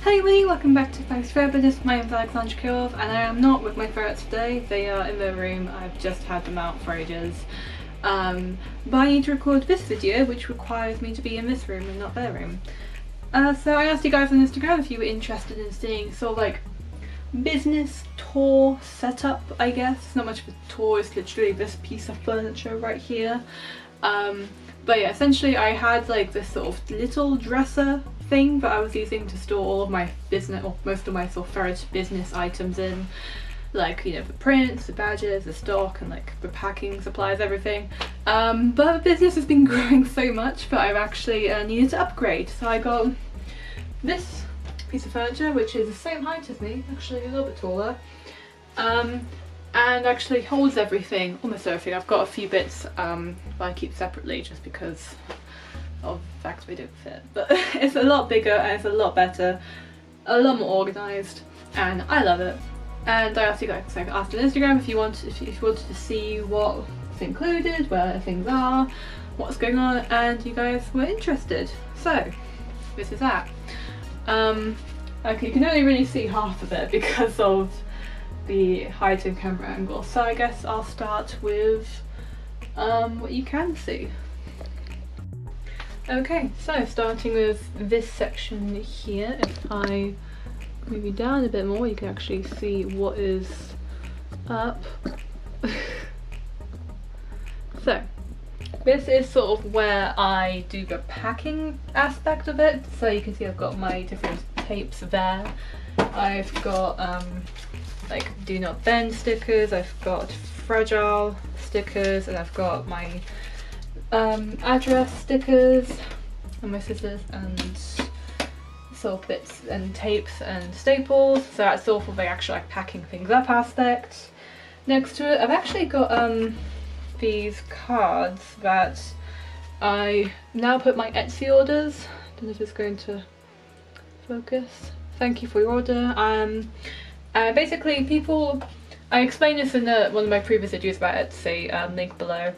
Hey everybody, welcome back to Thanks for Business. My name is Alexandra Kirov and I am not with my ferrets today. They are in their room. I've just had them out for ages. But I need to record this video, which requires me to be in this room and not their room. So I asked you guys on Instagram if you were interested in seeing sort of like business tour setup, I guess. It's not much of a tour, it's literally this piece of furniture right here. But yeah, essentially I had like this sort of little dresser thing that I was using to store all of my business, or most of my sort of ferret business items in, like, you know, the prints, the badges, the stock, and like the packing supplies, everything. But the business has been growing so much that I've actually needed to upgrade. So I got this piece of furniture, which is the same height as me, actually a little bit taller, and actually holds everything, almost everything. I've got a few bits that I keep separately just because of the fact they don't fit, but it's a lot bigger and it's a lot better, a lot more organised, and I love it. And I asked you guys, I asked on Instagram if you wanted to see what's included, where things are, what's going on, and you guys were interested. So this is that. Okay, you can only really see half of it because of the height and camera angle, so I guess I'll start with what you can see. Okay, so starting with this section here, if I move you down a bit more you can actually see what is up. So this is sort of where I do the packing aspect of it, so you can see I've got my different tapes there. I've got like do not bend stickers, I've got fragile stickers, and I've got my address stickers and my scissors and sort of bits and tapes and staples. So that's sort of the actual like packing things up aspect. Next to it I've actually got these cards that I now put my Etsy orders. I don't know if it's going to focus. Thank you for your order. Basically people, I explained this in one of my previous videos about Etsy, link below.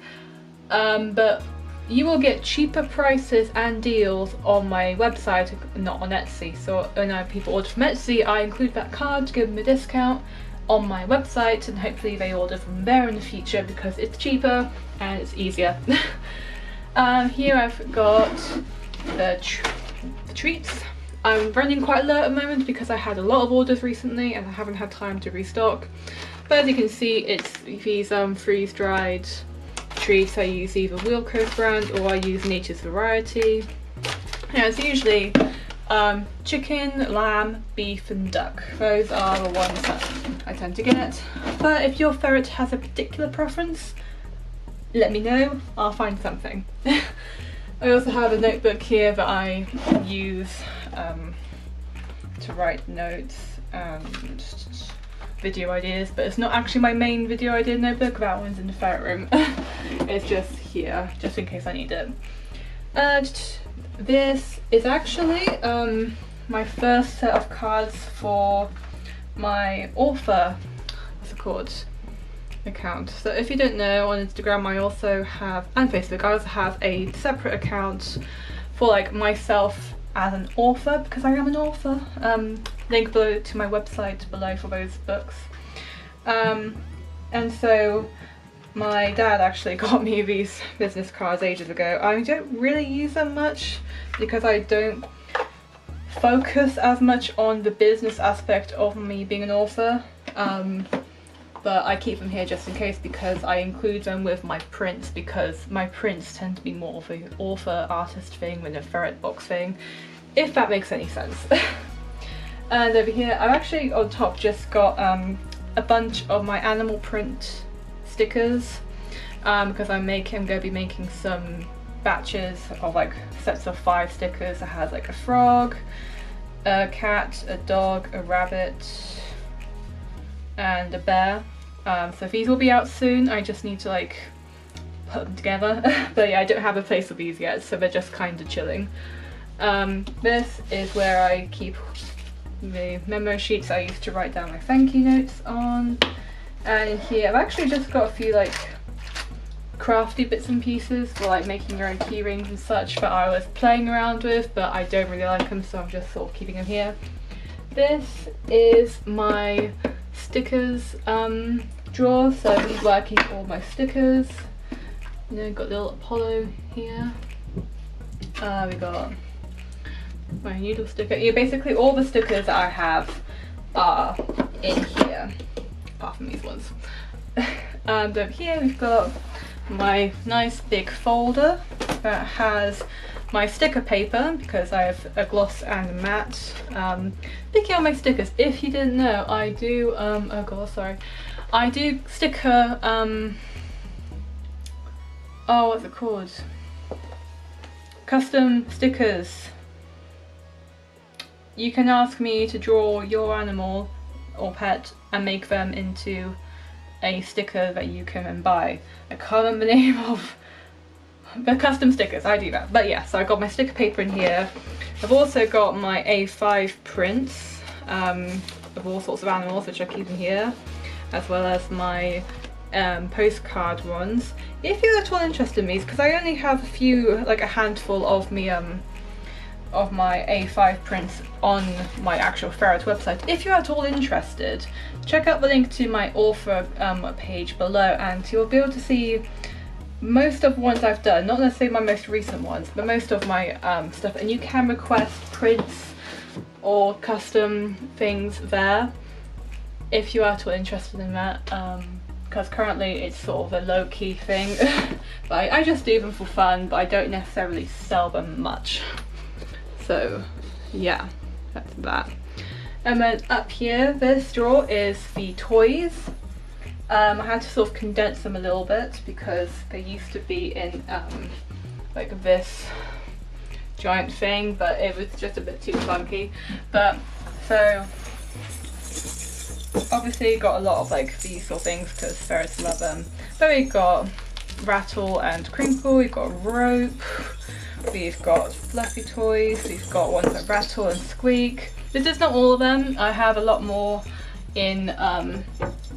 But you will get cheaper prices and deals on my website, not on Etsy. So when people order from Etsy, I include that card to give them a discount on my website, and hopefully they order from there in the future because it's cheaper and it's easier. Here I've got the treats. I'm running quite low at the moment because I had a lot of orders recently and I haven't had time to restock. But as you can see, it's these freeze-dried treats. I use either Wheel Coast brand or I use Nature's Variety. Yeah, it's usually chicken, lamb, beef and duck. Those are the ones that I tend to get. But if your ferret has a particular preference, let me know, I'll find something. I also have a notebook here that I use to write notes and video ideas, but it's not actually my main video idea notebook. That one's in the ferret room. It's just here, just in case I need it. This is actually my first set of cards for my author, what's it called, account. So if you don't know, on Instagram I also have, and Facebook, I also have a separate account for like myself as an author, because I am an author. Link below to my website below for those books. And so my dad actually got me these business cards ages ago. I don't really use them much because I don't focus as much on the business aspect of me being an author. But I keep them here just in case because I include them with my prints, because my prints tend to be more of an author artist thing than a ferret box thing, if that makes any sense. And over here I've actually on top just got a bunch of my animal print stickers, because I'm going to be making some batches of like sets of 5 stickers that has like a frog, a cat, a dog, a rabbit and a bear. So these will be out soon. I just need to like put them together. But yeah, I don't have a place for these yet, so they're just kind of chilling. This is where I keep the memo sheets I used to write down my thank you notes on. And in here I've actually just got a few like crafty bits and pieces for like making your own key rings and such that I was playing around with, but I don't really like them, so I'm just sort of keeping them here. This is my stickers drawer, so this is where I keep all my stickers. You know, got little Apollo here. We got my noodle sticker. Yeah, basically all the stickers that I have are in here, apart from these ones. And over here we've got my nice big folder that has my sticker paper, because I have a gloss and a matte. Picking out my stickers, if you didn't know, I do, oh god, sorry. I do sticker, oh, what's it called? Custom stickers. You can ask me to draw your animal or pet and make them into a sticker that you can then buy. I can't remember the name of the custom stickers, I do that. But yeah, so I got my sticker paper in here. I've also got my A5 prints of all sorts of animals, which I keep in here, as well as my postcard ones. If you're at all interested in these, because I only have a few, like a handful of me of my A5 prints on my actual Ferret website. If you're at all interested, check out the link to my author page below, and you'll be able to see most of the ones I've done, not necessarily my most recent ones, but most of my stuff, and you can request prints or custom things there if you are at all interested in that, because currently it's sort of a low-key thing. But I just do them for fun, but I don't necessarily sell them much. So yeah, that's that. And then up here, this drawer is the toys. I had to sort of condense them a little bit because they used to be in like this giant thing, but it was just a bit too clunky. But so obviously got a lot of like these sort of things because ferrets love them. But we've got Rattle and Crinkle, we've got Rope, we've got Fluffy toys, we've got ones that rattle and squeak. This is not all of them, I have a lot more in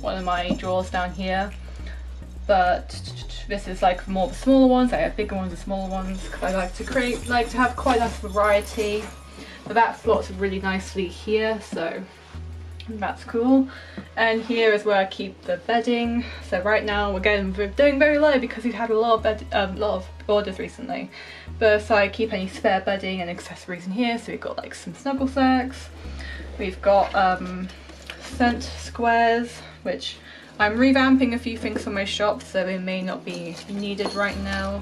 one of my drawers down here, but this is like more the smaller ones. I have bigger ones and smaller ones because I like to have quite a nice variety. But that slots really nicely here, so that's cool. And here is where I keep the bedding. So right now we're doing very low because we've had a lot of orders recently. But so I keep any spare bedding and accessories in here. So we've got like some snuggle sacks. We've got scent squares, which I'm revamping a few things from my shop, so they may not be needed right now.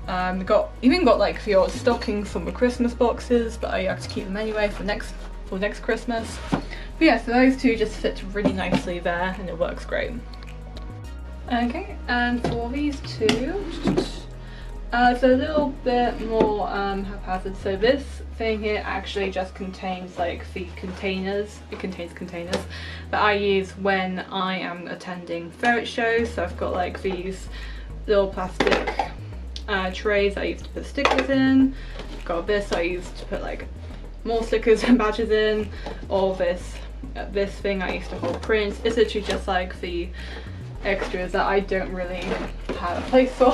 We've even got like the old stockings from the Christmas boxes, but I have to keep them anyway for next Christmas. But yeah, so those two just fit really nicely there, and it works great. Okay, and for these two, it's a little bit more haphazard. So this thing here actually just contains like the containers. It contains containers that I use when I am attending ferret shows. So I've got like these little plastic trays I used to put stickers in. I've got this I used to put like more stickers and badges in. Or this thing I used to hold prints. It's literally just like the extras that I don't really have a place for.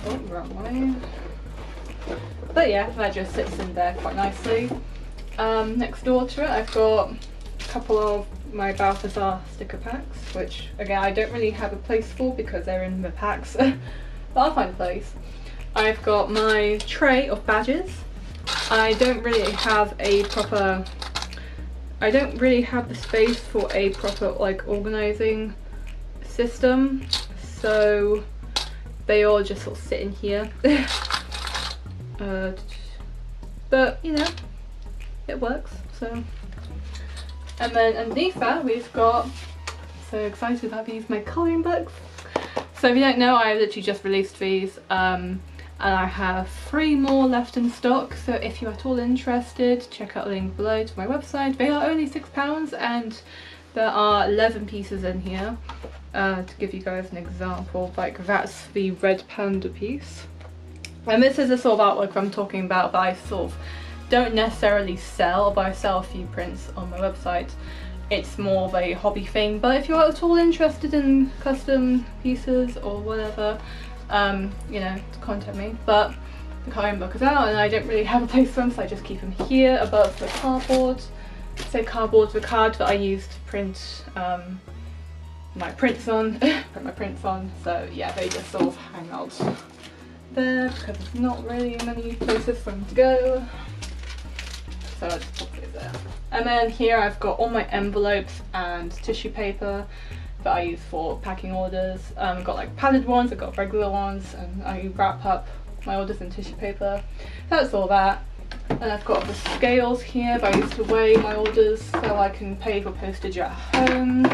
Oh, wrong way. But yeah, that just sits in there quite nicely. Next door to it, I've got a couple of my Balthazar sticker packs, which again I don't really have a place for because they're in the packs, but I'll find a place. I've got my tray of badges. I don't really have the space for a proper like organising system, so they all just sort of sit in here. But you know, it works. So, and then underneath that we've got, so excited about these, my colouring books. So if you don't know, I literally just released these, and I have 3 more left in stock. So if you're at all interested, check out the link below to my website. They are only £6, and there are 11 pieces in here. To give you guys an example, like that's the red panda piece, and this is the sort of artwork I'm talking about that I sort of don't necessarily sell, but I sell a few prints on my website. It's more of a hobby thing, but if you're at all interested in custom pieces or whatever, you know, contact me. But the coloring book is out and I don't really have a place for them, so I just keep them here above the cardboard. So cardboard's the card that I use to print my prints on, so yeah, they just sort of hang out there because there's not really many places for them to go. So I just pop it there. And then here I've got all my envelopes and tissue paper that I use for packing orders. I've got like padded ones, I've got regular ones, and I wrap up my orders in tissue paper. That's all that. And I've got the scales here that I use to weigh my orders so I can pay for postage at home.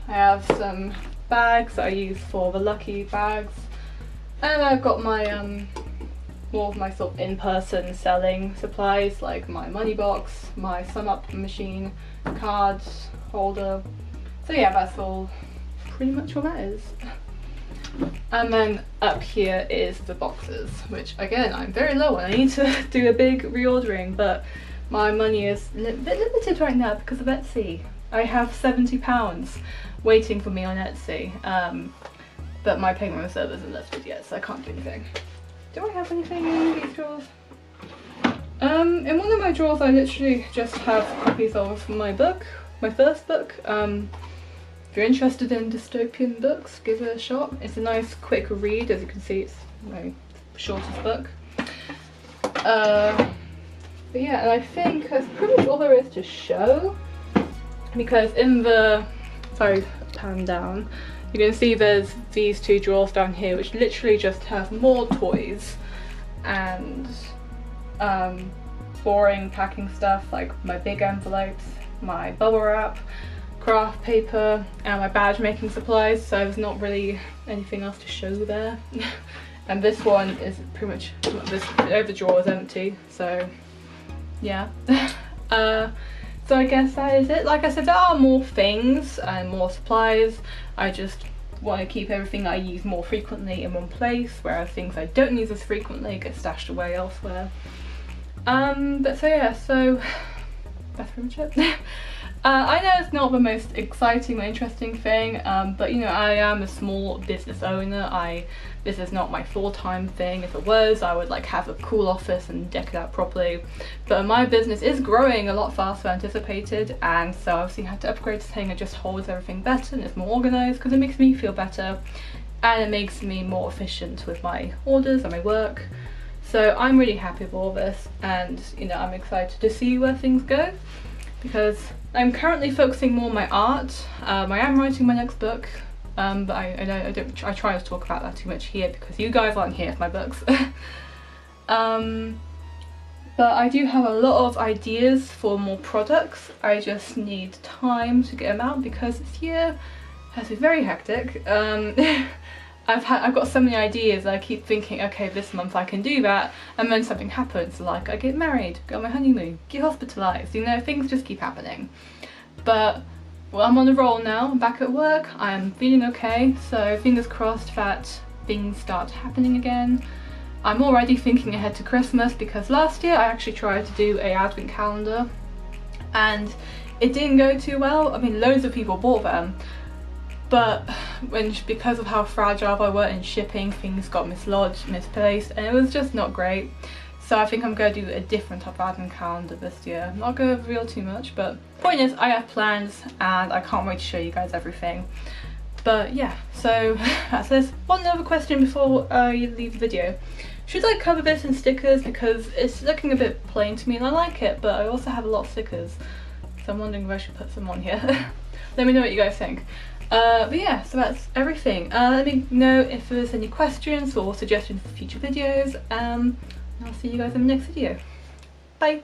I have some bags that I use for the lucky bags. And I've got my more of my sort of in-person selling supplies, like my money box, my sum up machine, cards holder. So yeah, that's all pretty much what that is. And then up here is the boxes, which again I'm very low on. I need to do a big reordering, but my money is a bit limited right now because of Etsy. I have £70 waiting for me on Etsy, but my payment reserve isn't lifted yet, so I can't do anything. Do I have anything in these drawers? In one of my drawers I literally just have copies of my book, my first book. If you're interested in dystopian books, give it a shot. It's a nice quick read, as you can see it's my shortest book. But yeah, and I think that's pretty much all there is to show, because in the, if I pan down, you can see there's these two drawers down here which literally just have more toys and boring packing stuff like my big envelopes, my bubble wrap, craft paper, and my badge making supplies, so there's not really anything else to show there. And this one is pretty much, this over drawer is empty, so yeah. So I guess that is it. Like I said, there are more things and more supplies. I just want to keep everything I use more frequently in one place, whereas things I don't use as frequently get stashed away elsewhere. But so yeah, so that's pretty much it. I know it's not the most exciting or interesting thing, but you know, I am a small business owner. This is not my full-time thing. If it was, I would like have a cool office and deck it out properly. But my business is growing a lot faster than anticipated, and so I've obviously had to upgrade to something that just holds everything better and is more organised, because it makes me feel better and it makes me more efficient with my orders and my work. So I'm really happy with all this, and you know, I'm excited to see where things go, because I'm currently focusing more on my art. I am writing my next book, but I try to talk about that too much here because you guys aren't here for my books. But I do have a lot of ideas for more products. I just need time to get them out because this year has been very hectic. I've got so many ideas. I keep thinking, okay, this month I can do that, and then something happens, like I get married, go on my honeymoon, get hospitalised, you know, things just keep happening. But well, I'm on a roll now, I'm back at work, I'm feeling okay, so fingers crossed that things start happening again. I'm already thinking ahead to Christmas because last year I actually tried to do a advent calendar and it didn't go too well. I mean, loads of people bought them, but because of how fragile they were in shipping, things got mislodged, misplaced, and it was just not great. So I think I'm going to do a different type of advent calendar this year. I'm not going to reveal too much, but point is I have plans and I can't wait to show you guys everything. But yeah, so that's this. One other question before I leave the video. Should I cover this in stickers, because it's looking a bit plain to me and I like it, but I also have a lot of stickers, so I'm wondering if I should put some on here. Let me know what you guys think. But yeah, so that's everything. Let me know if there's any questions or suggestions for future videos. I'll see you guys in the next video. Bye!